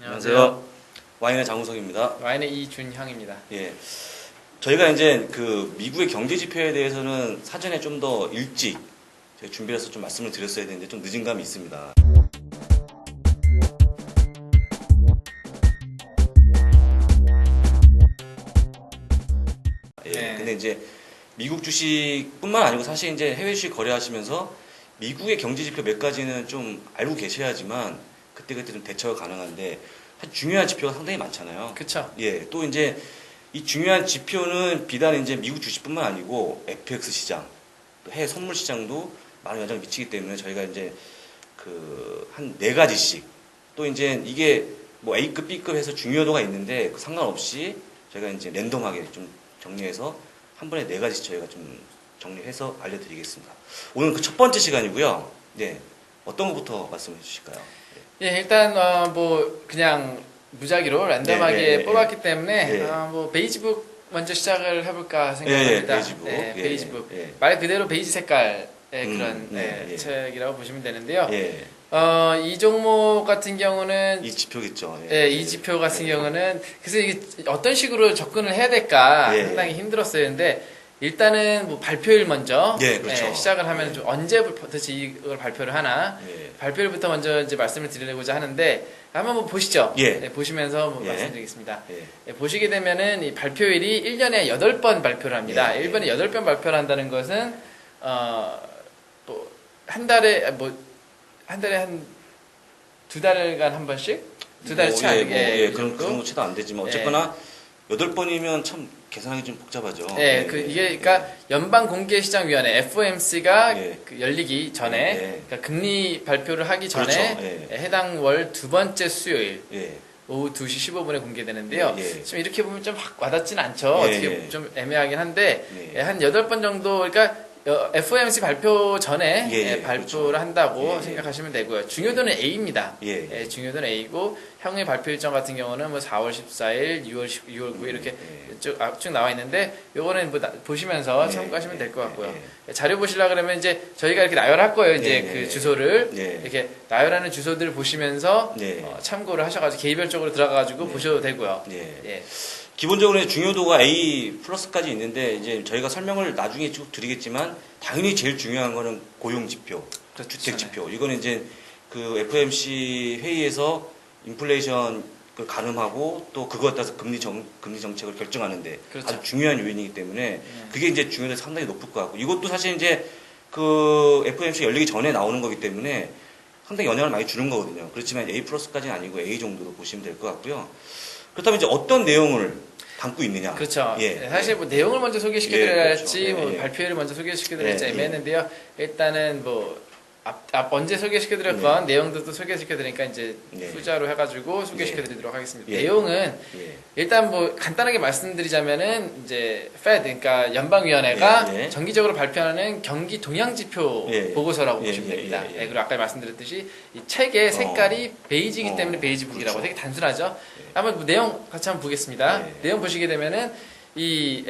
안녕하세요. 와인의 장우석입니다. 와인의 이준형입니다. 예. 저희가 이제 그 미국의 경제 지표에 대해서는 사전에 좀 더 일찍 저희 준비를 해서 좀 말씀을 드렸어야 되는데 좀 늦은 감이 있습니다. 예. 네. 근데 이제 미국 주식뿐만 아니고 사실 이제 해외 주식 거래하시면서 미국의 경제 지표 몇 가지는 좀 알고 계셔야지만 그때그때 좀 대처가 가능한데 중요한 지표가 상당히 많잖아요. 그쵸. 예, 또 이제 이 중요한 지표는 비단 이제 미국 주식뿐만 아니고 FX 시장, 또 해외 선물 시장도 많은 영향을 미치기 때문에 저희가 이제 그 한 네 가지씩 또 이제 이게 뭐 A급, B급 해서 중요도가 있는데 그 상관없이 저희가 이제 랜덤하게 좀 정리해서 한 번에 네 가지씩 저희가 좀 정리해서 알려드리겠습니다. 오늘 그 첫 번째 시간이고요. 네, 어떤 것부터 말씀해 주실까요? 예, 일단 뭐 그냥 무작위로 랜덤하게 뽑았기 때문에 뭐 베이지북 먼저 시작을 해볼까 생각합니다. 베이지북. 베이지북. 말 그대로 베이지 색깔의 그런 책이라고 보시면 되는데요. 이 종목 같은 경우는 이 지표겠죠. 이 지표 같은 경우는 그래서 이게 어떤 식으로 접근을 해야 될까 상당히 힘들었어요. 근데 일단은 뭐 발표일 먼저 그렇죠. 시작을 하면 좀 언제부터 이걸 발표를 하나 발표일부터 먼저 이제 말씀을 드리려고자 하는데 한번 뭐 보시죠. 보시면서 뭐 말씀드리겠습니다. 보시게 되면은 이 발표일이 1년에 8번 발표를 합니다. 1년에 8번 발표를 한다는 것은 뭐 한 달에 한 2달간 한 번씩? 2달에 채 그런 거 채도 안 되지만 어쨌거나 8번이면 참 계산하기 좀 복잡하죠. 이게 그러니까 연방공개시장위원회 FOMC가 그 열리기 전에 그러니까 금리 발표를 하기 전에 해당 월 두 번째 수요일 오후 2시 15분에 공개되는데요. 지금 이렇게 보면 좀 확 와닿지는 않죠. 어떻게 좀 애매하긴 한데 한 8번 정도 그러니까 FOMC 발표 전에 발표를 한다고 생각하시면 되고요. 중요도는 A입니다. 중요도는 A고 향후의 발표 일정 같은 경우는 뭐 4월 14일, 6월 9일 이렇게 쭉 나와 있는데 요거는 뭐 보시면서 참고하시면 될 것 같고요. 자료 보시려 그러면 이제 저희가 이렇게 나열할 거예요. 이제 그 주소를 이렇게 나열하는 주소들을 보시면서 참고를 하셔가지고 개별적으로 들어가가지고 보셔도 되고요. 기본적으로 중요도가 A 플러스까지 있는데 이제 저희가 설명을 나중에 쭉 드리겠지만 당연히 제일 중요한 거는 고용 지표, 주택 지표. 이거는 이제 그 FOMC 회의에서 인플레이션 그 가늠하고 또 그거에 따라서 금리 정책을 결정하는데 아주 중요한 요인이기 때문에 그게 이제 중요도가 상당히 높을 것 같고 이것도 사실 이제 그 FOMC 열리기 전에 나오는 거기 때문에 상당히 영향을 많이 주는 거거든요. 그렇지만 A 플러스까지는 아니고 A 정도로 보시면 될 것 같고요. 그렇다면 이제 어떤 내용을 담고 있느냐? 그렇죠. 사실 뭐 내용을 먼저 소개시켜드려야 할지, 뭐 발표를 먼저 소개시켜드려야 할지 애매했는데요. 일단은 뭐 언제 소개시켜드릴 건 내용들도 소개시켜드리니까 이제 후자로 해가지고 소개시켜드리도록 하겠습니다. 내용은 일단 뭐 간단하게 말씀드리자면은 이제 Fed, 그러니까 연방위원회가 정기적으로 발표하는 경기 동향지표 보고서라고 보시면 됩니다. 그리고 아까 말씀드렸듯이 이 책의 색깔이 베이지이기 때문에 베이지북이라고 되게 단순하죠. 한번 뭐 내용 같이 한번 보겠습니다. 내용 보시게 되면은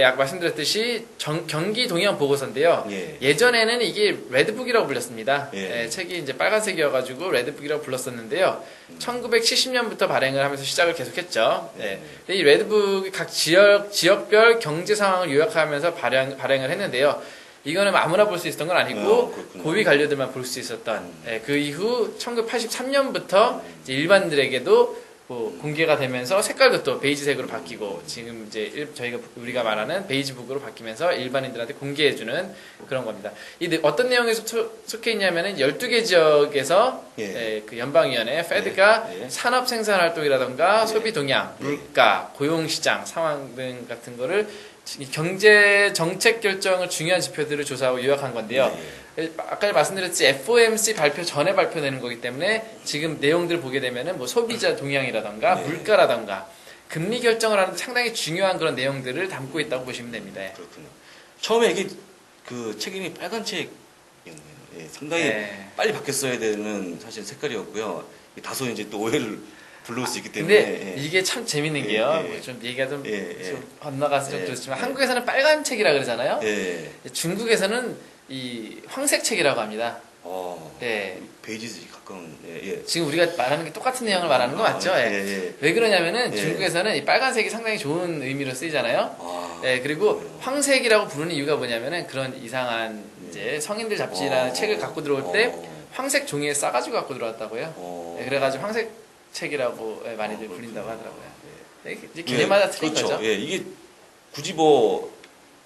아까 말씀드렸듯이 경기 동향 보고서인데요. 예전에는 이게 레드북이라고 불렸습니다. 책이 이제 빨간색이어가지고 레드북이라고 불렀었는데요. 1970년부터 발행을 하면서 시작을 계속했죠. 근데 이 레드북이 각 지역별 경제 상황을 요약하면서 발행을 했는데요. 이거는 아무나 볼 수 있었던 건 아니고 고위 관료들만 볼 수 있었던. 그 이후 1983년부터 이제 일반들에게도 공개가 되면서 색깔도 또 베이지색으로 바뀌고 지금 이제 우리가 말하는 베이지북으로 바뀌면서 일반인들한테 공개해주는 그런 겁니다. 어떤 내용에 속해 있냐면은 12개 지역에서 그 연방위원회 페드가 산업 생산 활동이라던가 소비 동향, 물가, 고용시장 상황 등 같은 거를 경제 정책 결정을 중요한 지표들을 조사하고 요약한 건데요. 아까 말씀드렸듯이 FOMC 발표 전에 발표되는 거기 때문에 지금 내용들을 보게 되면은 뭐 소비자 동향이라던가 물가라던가 금리 결정을 하는데 상당히 중요한 그런 내용들을 담고 있다고 보시면 됩니다. 그렇군요. 처음에 이게 그 책임이 빨간 책이었네요. 상당히 빨리 바뀌었어야 되는 사실 색깔이었고요. 다소 이제 또 오해를 불러올 수 있기 때문에. 근데 이게 참 재밌는 게요. 좀 얘기가 좀 엇나가서 좀 그렇지만 한국에서는 빨간 책이라 그러잖아요. 중국에서는 이 황색 책이라고 합니다. 네. 베이지 가까운. 예. 지금 우리가 말하는 게 똑같은 내용을 말하는 거 맞죠? 예. 왜 그러냐면은 중국에서는 이 빨간색이 상당히 좋은 의미로 쓰이잖아요. 예, 그리고 황색이라고 부르는 이유가 뭐냐면은 그런 이상한 이제 성인들 잡지라는 책을 갖고 들어올 때 황색 종이에 싸가지고 갖고 들어왔다고요. 예, 그래가지고 황색 책이라고 많이들 불린다고 하더라고요. 예, 이제 개념마다 틀린 그렇죠. 거죠. 예, 이게 굳이 뭐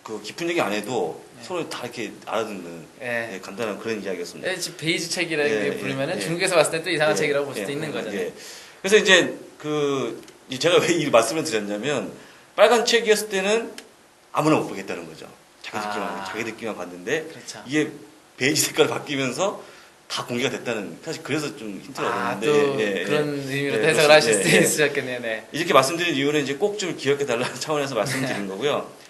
그 깊은 얘기 안 해도 서로 다 이렇게 알아듣는 간단한 그런 이야기였습니다. 예, 베이지 책이라고 부르면은 중국에서 봤을 때 또 이상한 책이라고 볼 수도 있는 거잖아요. 그래서 이제 제가 왜 이 말씀을 드렸냐면 빨간 책이었을 때는 아무나 못 보겠다는 거죠. 자기들끼리만 봤는데 그렇죠. 이게 베이지 색깔 바뀌면서 다 공개가 됐다는, 사실 그래서 좀 힌트를 얻었는데 또 그런 의미로 해석을 하실 수 있으셨겠네요. 네. 이렇게 말씀드린 이유는 이제 꼭 좀 기억해 달라는 차원에서 말씀드린 거고요.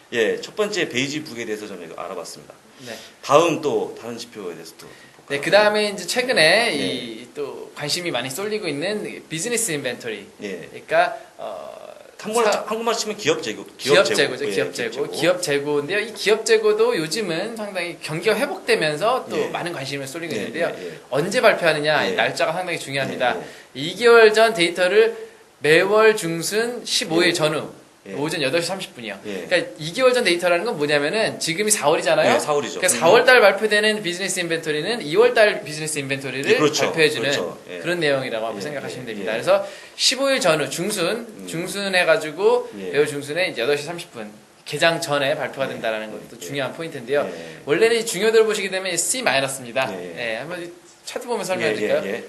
첫 번째 베이지북에 대해서 좀 알아봤습니다. 네. 다음 또 다른 지표에 대해서 또 볼까요? 네, 그 다음에 이제 최근에 이 또 관심이 많이 쏠리고 있는 비즈니스 인벤토리. 그러니까 한국말 치면 기업 재고죠. 기업 재고인데요. 이 기업 재고도 요즘은 상당히 경기가 회복되면서 또 많은 관심을 쏠리고 있는데요. 언제 발표하느냐, 날짜가 상당히 중요합니다. 2개월 전 데이터를 매월 중순 15일 전후 오전 8시 30분이요. 그러니까 2개월 전 데이터라는 건 뭐냐면은 지금이 4월이잖아요. 4월이죠. 그러니까 4월 달 발표되는 비즈니스 인벤토리는 2월 달 비즈니스 인벤토리를 발표해주는 그런 내용이라고 생각하시면 됩니다. 그래서 15일 전후 중순 해가지고 매월 중순에 이제 8시 30분 개장 전에 발표가 된다는 것도 중요한 포인트인데요. 원래는 이 중요도를 보시게 되면 C-입니다. 한번 차트 보면서 설명해 드릴까요?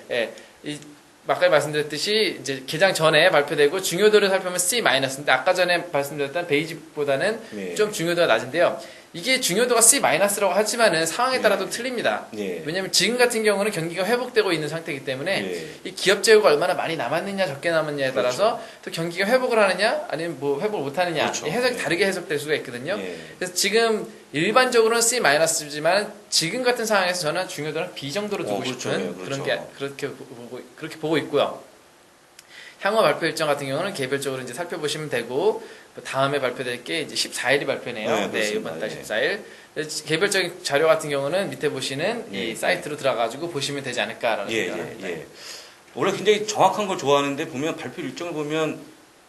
아까 말씀드렸듯이 이제 개장 전에 발표되고 중요도를 살펴보면 C-인데 아까 전에 말씀드렸던 베이직보다는 좀 중요도가 낮은데요. 이게 중요도가 C-라고 하지만은 상황에 따라도 틀립니다. 왜냐하면 지금 같은 경우는 경기가 회복되고 있는 상태이기 때문에 이 기업 재고가 얼마나 많이 남았느냐 적게 남았느냐에 따라서 또 경기가 회복을 하느냐 아니면 뭐 회복을 못하느냐 이 해석이 다르게 해석될 수가 있거든요. 그래서 지금 일반적으로는 C-지만 지금 같은 상황에서 저는 중요도는 B 정도로 두고 싶은 그런 게 그렇게 보고 있고요. 향후 발표 일정 같은 경우는 개별적으로 이제 살펴보시면 되고 다음에 발표될 게 이제 14일이 발표네요. 이번 달 14일. 개별적인 자료 같은 경우는 밑에 보시는 이 사이트로 들어가지고 보시면 되지 않을까라는 생각을 합니다. 원래 굉장히 정확한 걸 좋아하는데 보면 발표 일정을 보면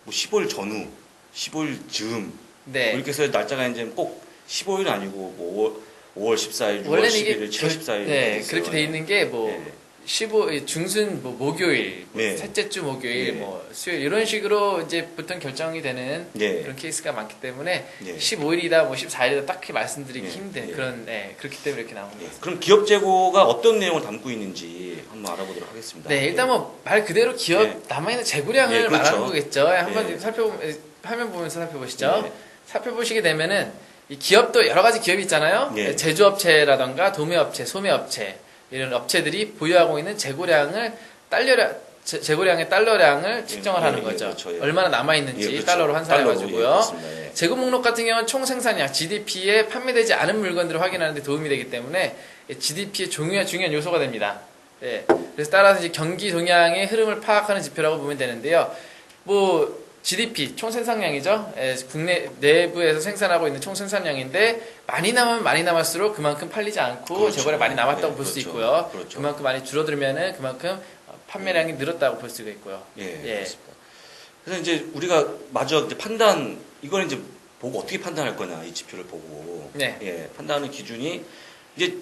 뭐 15일 전후, 15일 즈음 이렇게 해서 날짜가 이제 꼭 15일 아니고 뭐 5월 14일, 6월 11일, 7월 14일 그렇게 돼 있는 게 뭐 15 중순 뭐 목요일, 셋째 주 목요일, 뭐 수요일 이런 식으로 이제 보통 결정이 되는 그런 케이스가 많기 때문에 15일이다, 뭐 14일이다 딱히 말씀드리기 힘든 그런 그렇기 때문에 이렇게 나오는 거예요. 그럼 기업 재고가 어떤 내용을 담고 있는지 한번 알아보도록 하겠습니다. 일단 뭐 말 그대로 기업 남아있는 재고량을 말하는 거겠죠. 한번 화면 보면서 살펴보시죠. 살펴보시게 되면은 이 기업도 여러 가지 기업이 있잖아요. 제조업체라던가 도매업체, 소매업체 이런 업체들이 보유하고 있는 재고량의 달러량을 측정을 하는 거죠. 얼마나 남아있는지 달러로 환산해가지고요. 재고 목록 같은 경우는 총 생산량, GDP에 판매되지 않은 물건들을 확인하는 데 도움이 되기 때문에 GDP의 중요한 요소가 됩니다. 그래서 따라서 이제 경기 동향의 흐름을 파악하는 지표라고 보면 되는데요. 뭐 GDP 총 생산량이죠. 국내 내부에서 생산하고 있는 총 생산량인데 많이 남으면 많이 남을수록 그만큼 팔리지 않고 재고량이 많이 남았다고 볼 수 있고요. 그만큼 많이 줄어들면은 그만큼 판매량이 늘었다고 볼 수가 있고요. 그렇습니다. 그래서 이제 우리가 마저 이제 판단 이걸 이제 보고 어떻게 판단할 거냐 이 지표를 보고 판단하는 기준이 이제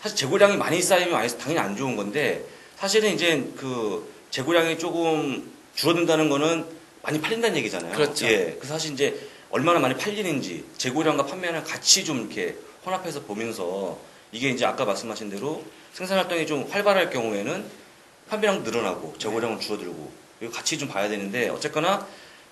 사실 재고량이 많이 쌓이면 당연히 안 좋은 건데 사실은 이제 그 재고량이 조금 줄어든다는 거는 많이 팔린다는 얘기잖아요. 그렇죠. 그래서 사실 이제 얼마나 많이 팔리는지 재고량과 판매량을 같이 좀 이렇게 혼합해서 보면서 이게 이제 아까 말씀하신 대로 생산 활동이 좀 활발할 경우에는 판매량 늘어나고 재고량은 줄어들고 이거 같이 좀 봐야 되는데 어쨌거나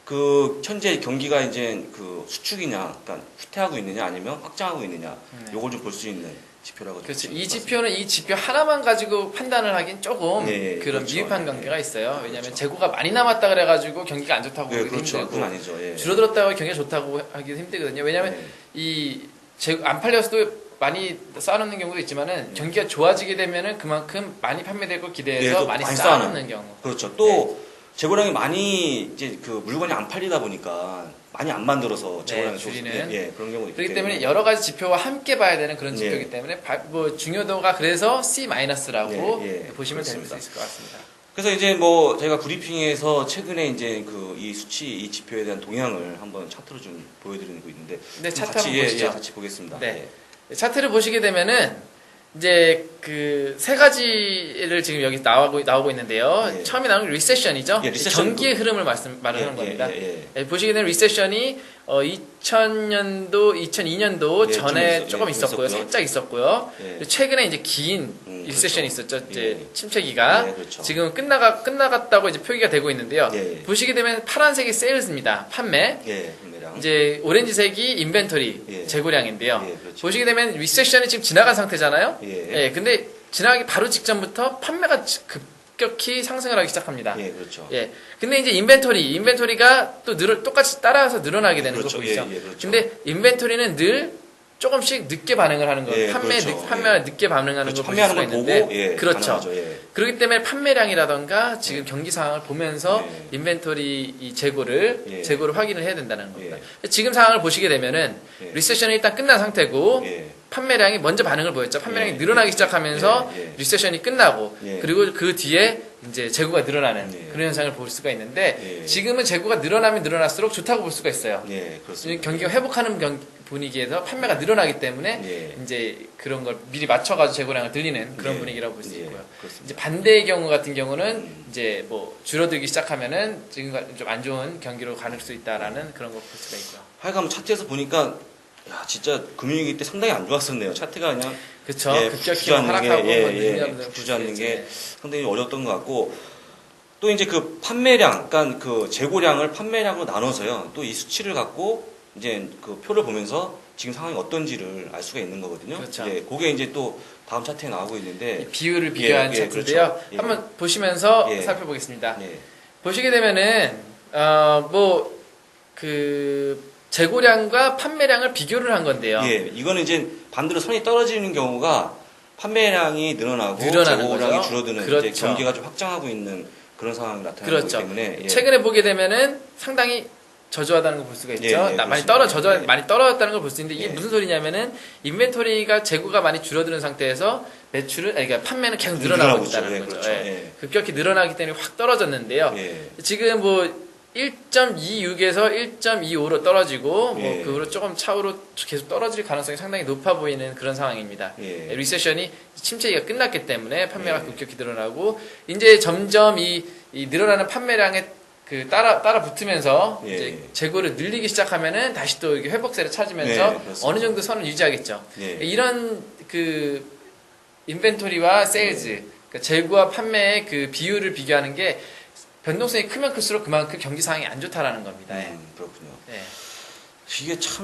그 현재 경기가 이제 그 수축이냐, 그러니까 후퇴하고 있느냐 아니면 확장하고 있느냐 요걸 좀 볼 수 있는 지표라고. 그렇죠. 이 지표는 이 지표 하나만 가지고 판단을 하긴 조금 그런 미흡한 관계가 있어요. 왜냐하면 재고가 많이 남았다 그래가지고 경기가 안 좋다고 보기도 힘들고 그건 아니죠. 줄어들었다고 경기가 좋다고 하기도 힘들거든요. 왜냐하면 이 안 팔렸어도 많이 쌓아놓는 경우도 있지만은 경기가 좋아지게 되면은 그만큼 많이 판매되고 기대해서 많이 쌓아놓는 경우. 그렇죠. 또 재고량이 많이 이제 그 물건이 안 팔리다 보니까 많이 안 만들어서 재고량이 줄이는 예, 그런 경우도 있기 그렇기 때문에 여러 가지 지표와 함께 봐야 되는 그런 지표이기 때문에 뭐 중요도가 그래서 C-라고 보시면 될 수 있을 것 같습니다. 그래서 이제 뭐 저희가 브리핑에서 최근에 이제 그 이 수치, 이 지표에 대한 동향을 한번 차트로 좀 보여드리고 있는데 네, 차트 같이 한번 보시죠. 같이 보겠습니다. 네. 차트를 보시게 되면은 이제 그 세 가지를 지금 여기 나오고 있는데요. 예. 처음에 나오는 게 리세션이죠. 리세션 경기의 흐름을 말을 예, 하는 겁니다. 예. 보시게 되면 리세션이 2000년도, 2002년도 전에 조금 있었고요. 살짝 있었고요. 예. 최근에 이제 긴 리세션이 그렇죠. 있었죠. 이제 예. 침체기가 예, 그렇죠. 지금 끝나갔다고 이제 표기가 되고 있는데요. 예. 보시게 되면 파란색이 세일즈입니다. 판매. 예, 판매량. 이제 오렌지색이 인벤토리 예. 재고량인데요. 예, 그렇죠. 보시게 되면 리세션이 지금 지나간 상태잖아요. 예. 근데 지나가기 바로 직전부터 판매가 급격히 상승을 하기 시작합니다. 예, 그렇죠. 예. 근데 이제 인벤토리가 또 똑같이 따라서 늘어나게 되는 그렇죠. 거 보이죠. 예, 그렇죠. 근데 인벤토리는 늘 조금씩 늦게 반응을 하는 거예요. 예, 그렇죠. 판매가 늦게 반응하는 그렇죠. 걸 보실 수가 판매하는 걸 있는데, 보고 예, 그렇죠. 가능하죠. 예. 그렇기 때문에 판매량이라던가 지금 경기 상황을 보면서 예. 인벤토리 이 재고를 확인을 해야 된다는 겁니다. 지금 상황을 보시게 되면은 예. 리세션이 일단 끝난 상태고 예. 판매량이 먼저 반응을 보였죠. 판매량이 예. 늘어나기 시작하면서 예. 리세션이 끝나고 예. 그리고 그 뒤에 이제 재고가 늘어나는 예. 그런 현상을 볼 수가 있는데 예. 지금은 재고가 늘어나면 늘어날수록 좋다고 볼 수가 있어요. 예, 그렇습니다. 경기가 회복하는 분위기에서 판매가 늘어나기 때문에 예. 이제 그런 걸 미리 맞춰가지고 재고량을 늘리는 그런 예. 분위기라고 볼 수 예, 있고요. 그렇습니다. 이제 반대의 경우 같은 경우는 이제 뭐 줄어들기 시작하면은 지금 좀 안 좋은 경기로 갈 수 있다라는 그런 걸 볼 수가 있고요. 하여간 차트에서 보니까 야, 진짜 금융위기 때 상당히 안 좋았었네요. 차트가 그냥 그렇죠. 예, 급격히 하락하고 주저앉는 게 상당히 어려웠던 것 같고 또 이제 그 판매량, 그러니까 그 재고량을 판매량으로 나눠서요. 또 이 수치를 갖고 이제 그 표를 보면서 지금 상황이 어떤지를 알 수가 있는 거거든요. 그렇죠. 예, 그게 이제 또 다음 차트에 나오고 있는데 비율을 비교한 차트인데요. 그렇죠. 예. 한번 보시면서 예. 살펴보겠습니다. 예. 보시게 되면은 뭐 그 재고량과 판매량을 비교를 한 건데요. 예, 이거는 이제 반대로 선이 떨어지는 경우가 판매량이 늘어나고 늘어나는 재고량이 거죠. 줄어드는 그렇죠. 이제 경기가 좀 확장하고 있는 그런 상황이 나타나기 그렇죠. 때문에 예. 최근에 보게 되면은 상당히 저조하다는 걸 볼 수가 있죠. 예, 많이 그렇습니다. 많이 떨어졌다는 걸 볼 수 있는데 이게 예. 무슨 소리냐면은 인벤토리가 재고가 많이 줄어드는 상태에서 그러니까 판매는 계속 늘어나고 있다는 예, 거죠. 그렇죠. 예. 예. 급격히 늘어나기 때문에 확 떨어졌는데요. 예. 지금 뭐 1.26에서 1.25로 떨어지고 뭐 예. 그 후로 조금 차후로 계속 떨어질 가능성이 상당히 높아 보이는 그런 상황입니다. 예. 리세션이 침체기가 끝났기 때문에 판매가 예. 급격히 늘어나고 이제 점점 이 늘어나는 판매량에 그 따라 붙으면서 예. 이제 재고를 늘리기 시작하면은 다시 또 이게 회복세를 찾으면서 네, 그렇습니다. 어느 정도 선을 유지하겠죠. 예. 이런 그 인벤토리와 세일즈, 그러니까 재고와 판매의 그 비율을 비교하는 게 변동성이 크면 클수록 그만큼 경기 상황이 안 좋다라는 겁니다. 그렇군요. 예.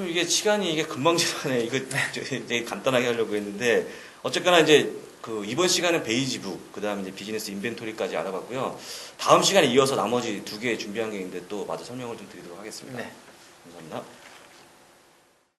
이게 시간이 이게 금방 지나네. 이거 이제 간단하게 하려고 했는데 어쨌거나 이제 그 이번 시간은 베이지북, 그다음에 이제 비즈니스 인벤토리까지 알아봤고요. 다음 시간에 이어서 나머지 두 개 준비한 게 있는데 또 마저 설명을 좀 드리도록 하겠습니다. 네. 감사합니다.